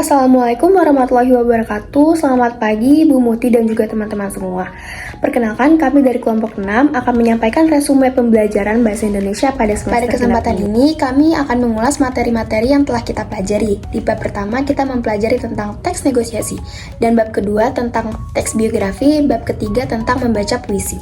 Assalamualaikum warahmatullahi wabarakatuh. Selamat pagi Bu Muti dan juga teman-teman semua. Perkenalkan, kami dari kelompok 6 akan menyampaikan resume pembelajaran Bahasa Indonesia pada semester Pada kesempatan ini, kami akan mengulas materi-materi yang telah kita pelajari. Di bab pertama, kita mempelajari tentang teks negosiasi, dan bab kedua tentang teks biografi, bab ketiga tentang membaca puisi.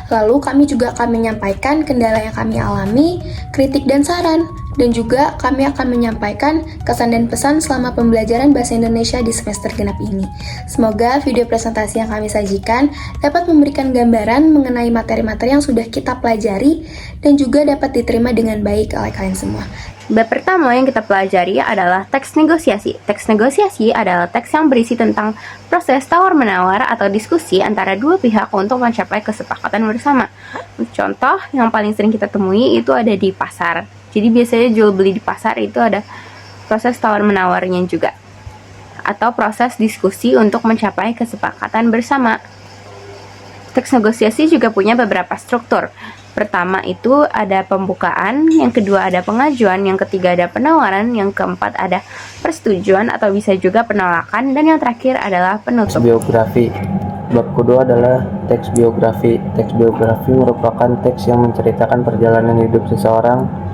Lalu, kami juga akan menyampaikan kendala yang kami alami, kritik dan saran, dan juga kami akan menyampaikan kesan dan pesan selama pembelajaran Bahasa Indonesia di semester genap ini. Semoga video presentasi yang kami sajikan dapat memberikan gambaran mengenai materi-materi yang sudah kita pelajari dan juga dapat diterima dengan baik oleh kalian semua. Bab pertama yang kita pelajari adalah teks negosiasi. Teks negosiasi adalah teks yang berisi tentang proses tawar-menawar atau diskusi antara dua pihak untuk mencapai kesepakatan bersama. Contoh yang paling sering kita temui itu ada di pasar. Jadi biasanya jual beli di pasar itu ada proses tawar-menawarnya juga, atau proses diskusi untuk mencapai kesepakatan bersama. Teks negosiasi juga punya beberapa struktur. Pertama itu ada pembukaan, yang kedua ada pengajuan, yang ketiga ada penawaran, yang keempat ada persetujuan atau bisa juga penolakan, dan yang terakhir adalah penutup. Biografi. Bab kedua adalah teks biografi. Teks biografi merupakan teks yang menceritakan perjalanan hidup seseorang,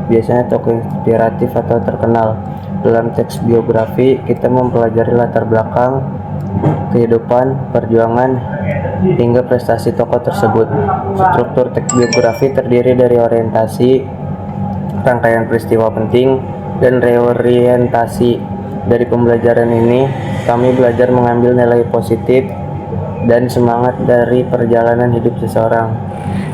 biasanya tokoh inspiratif atau terkenal. Dalam teks biografi, kita mempelajari latar belakang, kehidupan, perjuangan, hingga prestasi tokoh tersebut. Struktur teks biografi terdiri dari orientasi, rangkaian peristiwa penting, dan reorientasi. Dari pembelajaran ini, kami belajar mengambil nilai positif dan semangat dari perjalanan hidup seseorang.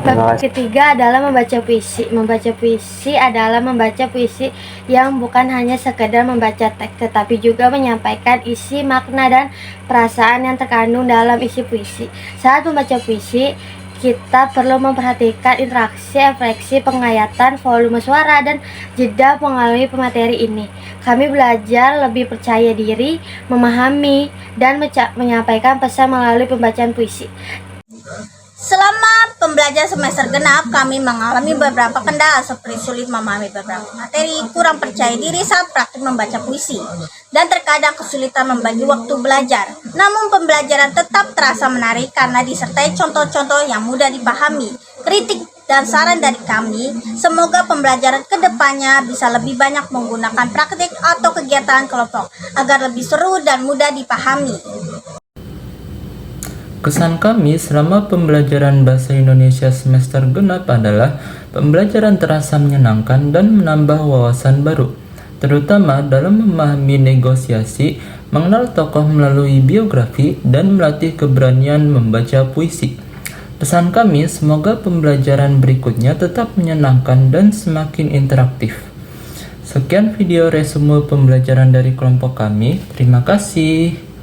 Bab ketiga adalah membaca puisi. Membaca puisi adalah membaca puisi yang bukan hanya sekedar membaca teks, tetapi juga menyampaikan isi, makna, dan perasaan yang terkandung dalam isi puisi. Saat membaca puisi, kita perlu memperhatikan interaksi, infleksi, penghayatan, volume suara, dan jeda mengalami pemateri ini. Kami belajar lebih percaya diri, memahami, dan menyampaikan pesan melalui pembacaan puisi. Selama pembelajaran semester genap, kami mengalami beberapa kendala seperti sulit memahami beberapa materi, kurang percaya diri saat praktik membaca puisi, dan terkadang kesulitan membagi waktu belajar. Namun pembelajaran tetap terasa menarik karena disertai contoh-contoh yang mudah dipahami. Kritik dan saran dari kami, semoga pembelajaran kedepannya bisa lebih banyak menggunakan praktik atau kegiatan kelompok agar lebih seru dan mudah dipahami. Kesan kami selama pembelajaran Bahasa Indonesia semester genap adalah pembelajaran terasa menyenangkan dan menambah wawasan baru, terutama dalam memahami negosiasi, mengenal tokoh melalui biografi, dan melatih keberanian membaca puisi. Pesan kami, semoga pembelajaran berikutnya tetap menyenangkan dan semakin interaktif. Sekian video resume pembelajaran dari kelompok kami. Terima kasih.